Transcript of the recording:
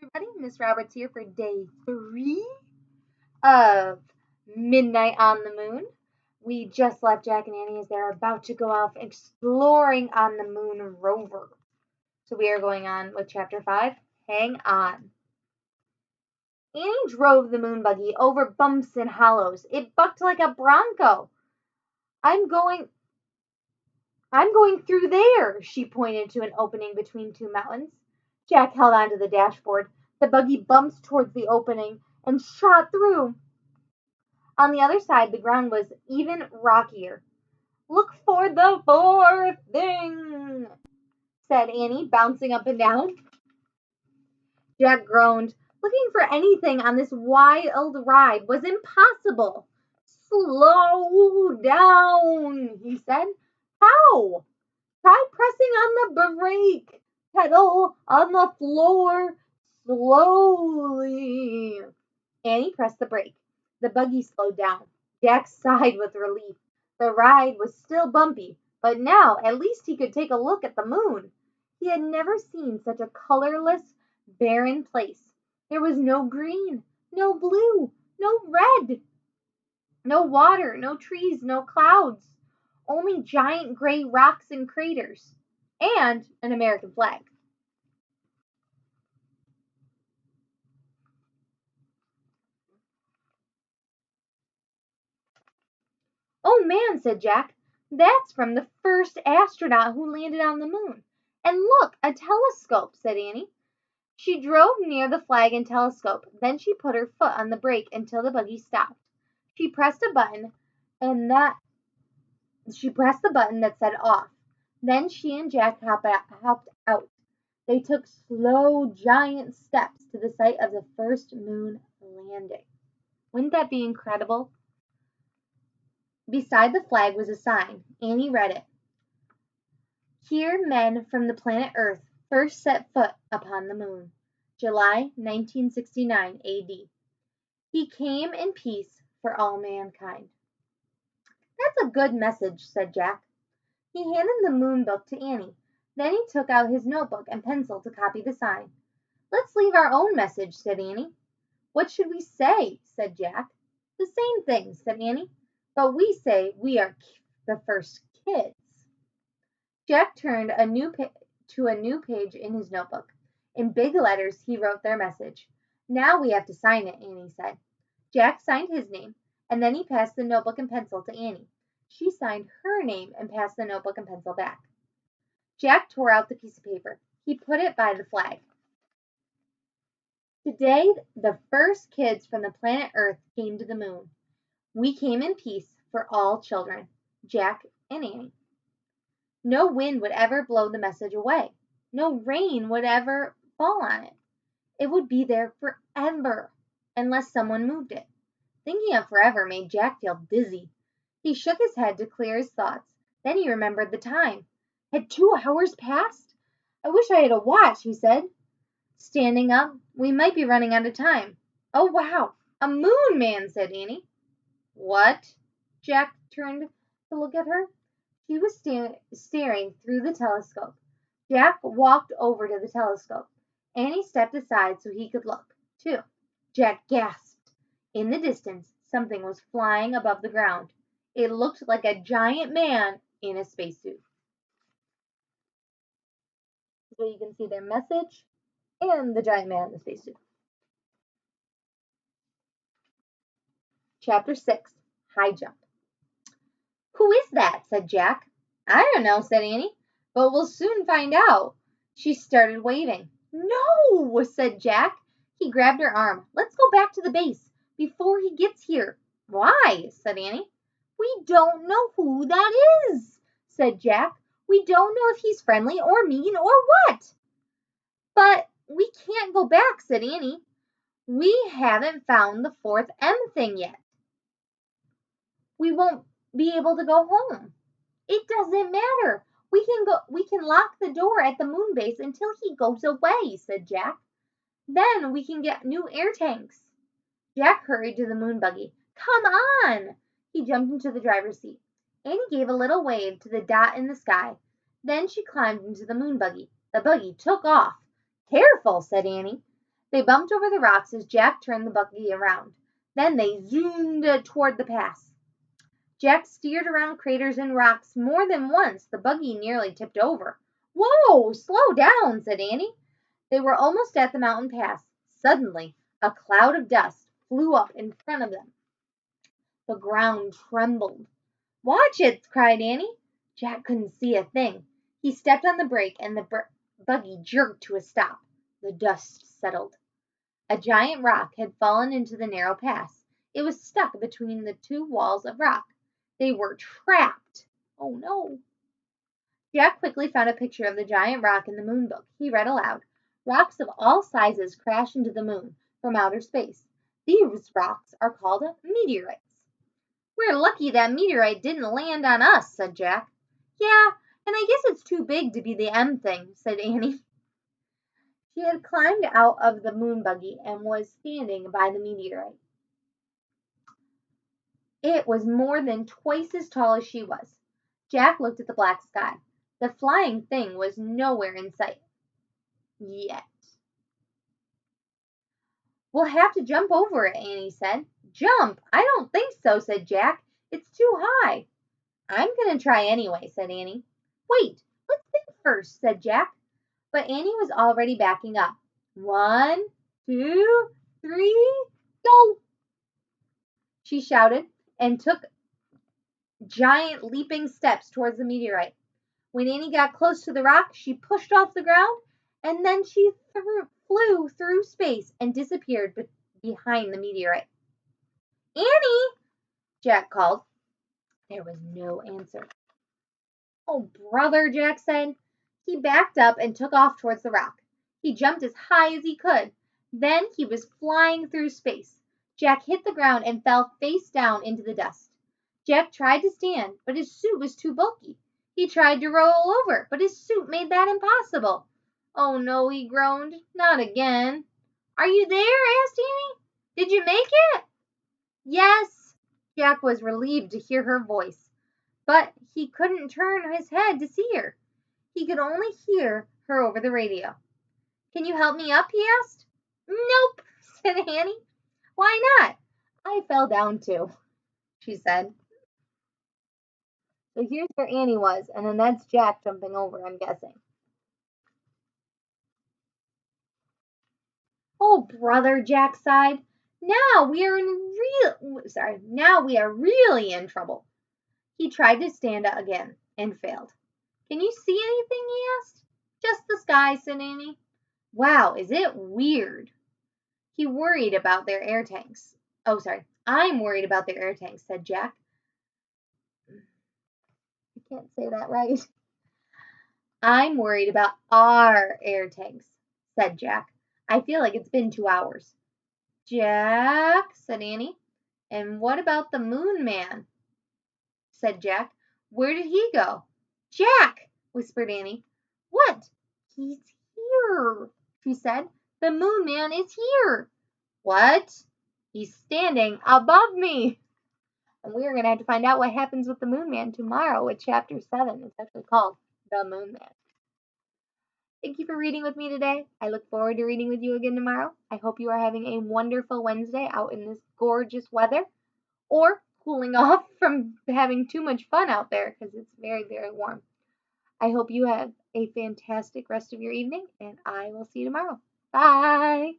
everybody. Miss Roberts here for day 3 of Midnight on the Moon. We just left Jack and Annie as they're about to go off exploring on the moon rover. So we are going on with chapter 5. Hang on. Annie drove the moon buggy over bumps and hollows. It bucked like a bronco. I'm going through there, she pointed to an opening between two mountains. Jack held onto the dashboard. The buggy bumped towards the opening and shot through. On the other side, the ground was even rockier. Look for the fourth thing, said Annie, bouncing up and down. Jack groaned. Looking for anything on this wild ride was impossible. Slow down, he said. How? Try pressing on the brake pedal on the floor slowly. Annie pressed the brake. The buggy slowed down. Jack sighed with relief. The ride was still bumpy, but now at least he could take a look at the moon. He had never seen such a colorless, barren place. There was no green, no blue, no red, no water, no trees, no clouds. Only giant gray rocks and craters, and an American flag. Oh man, said Jack, that's from the first astronaut who landed on the moon. And look, a telescope, said Annie. She drove near the flag and telescope. Then she put her foot on the brake until the buggy stopped. She pressed a button that said off. Then she and Jack hopped out. They took slow, giant steps to the site of the first moon landing. Wouldn't that be incredible? Beside the flag was a sign. Annie read it. Here men from the planet Earth first set foot upon the moon. July 1969 AD. He came in peace for all mankind. That's a good message, said Jack. He handed the moon book to Annie. Then he took out his notebook and pencil to copy the sign. Let's leave our own message, said Annie. What should we say? Said Jack. The same thing, said Annie. But we say we are the first kids. Jack turned to a new page in his notebook. In big letters, he wrote their message. Now we have to sign it, Annie said. Jack signed his name, and then he passed the notebook and pencil to Annie. She signed her name and passed the notebook and pencil back. Jack tore out the piece of paper. He put it by the flag. Today, the first kids from the planet Earth came to the moon. We came in peace for all children, Jack and Annie. No wind would ever blow the message away. No rain would ever fall on it. It would be there forever, unless someone moved it. Thinking of forever made Jack feel dizzy. He shook his head to clear his thoughts. Then he remembered the time. Had 2 hours passed? I wish I had a watch, he said. Standing up, we might be running out of time. Oh, wow, a moon man, said Annie. What? Jack turned to look at her. She was staring through the telescope. Jack walked over to the telescope. Annie stepped aside so he could look, too. Jack gasped. In the distance, something was flying above the ground. It looked like a giant man in a spacesuit. So you can see their message and the giant man in the spacesuit. Chapter 6, High Jump. Who is that? Said Jack. I don't know, said Annie, but we'll soon find out. She started waving. No, said Jack. He grabbed her arm. Let's go back to the base before he gets here. Why? Said Annie. We don't know who that is, said Jack. We don't know if he's friendly or mean or what. But we can't go back, said Annie. We haven't found the fourth M thing yet. We won't be able to go home. It doesn't matter. We can lock the door at the moon base until he goes away, said Jack. Then we can get new air tanks. Jack hurried to the moon buggy. Come on! He jumped into the driver's seat. Annie gave a little wave to the dot in the sky. Then she climbed into the moon buggy. The buggy took off. Careful, said Annie. They bumped over the rocks as Jack turned the buggy around. Then they zoomed toward the pass. Jack steered around craters and rocks more than once. The buggy nearly tipped over. "Whoa, slow down," said Annie. They were almost at the mountain pass. Suddenly, a cloud of dust flew up in front of them. The ground trembled. "Watch it!" cried Annie. Jack couldn't see a thing. He stepped on the brake and the buggy jerked to a stop. The dust settled. A giant rock had fallen into the narrow pass. It was stuck between the two walls of rock. They were trapped. Oh no. Jack quickly found a picture of the giant rock in the moon book. He read aloud, "Rocks of all sizes crash into the moon from outer space. These rocks are called meteorites." "We're lucky that meteorite didn't land on us," said Jack. "Yeah, and I guess it's too big to be the M thing," said Annie. She had climbed out of the moon buggy and was standing by the meteorite. It was more than twice as tall as she was. Jack looked at the black sky. The flying thing was nowhere in sight. Yet. "We'll have to jump over it," Annie said. "Jump? I don't think so," said Jack. "It's too high." "I'm going to try anyway," said Annie. "Wait, let's think first," said Jack. But Annie was already backing up. 1, 2, 3, go! She shouted and took giant leaping steps towards the meteorite. When Annie got close to the rock, she pushed off the ground, and then she flew through space and disappeared behind the meteorite. "Annie!" Jack called. There was no answer. "Oh, brother," Jack said. He backed up and took off towards the rock. He jumped as high as he could. Then he was flying through space. Jack hit the ground and fell face down into the dust. Jack tried to stand, but his suit was too bulky. He tried to roll over, but his suit made that impossible. "Oh no," he groaned. "Not again." "Are you there?" asked Annie. "Did you make it?" "Yes." Jack was relieved to hear her voice, but he couldn't turn his head to see her. He could only hear her over the radio. "Can you help me up?" he asked. "Nope," said Annie. "Why not?" "I fell down too," she said. So here's where Annie was, and then that's Jack jumping over, I'm guessing. "Oh, brother," Jack sighed. Now we are really in trouble." He tried to stand up again and failed. "Can you see anything?" he asked. "Just the sky," said Annie. "Wow, is it weird?" He worried about their air tanks. "I'm worried about their air tanks," said Jack. I can't say that right. "I'm worried about our air tanks," said Jack. "I feel like it's been 2 hours." "Jack," said Annie. "And what about the moon man?" said Jack. "Where did he go?" "Jack," whispered Annie. "What?" "He's here," she said. "The moon man is here." "What?" "He's standing above me." And we are going to have to find out what happens with the moon man tomorrow with chapter 7. It's actually called The Moon Man. Thank you for reading with me today. I look forward to reading with you again tomorrow. I hope you are having a wonderful Wednesday out in this gorgeous weather, or cooling off from having too much fun out there because it's very, very warm. I hope you have a fantastic rest of your evening, and I will see you tomorrow. Bye!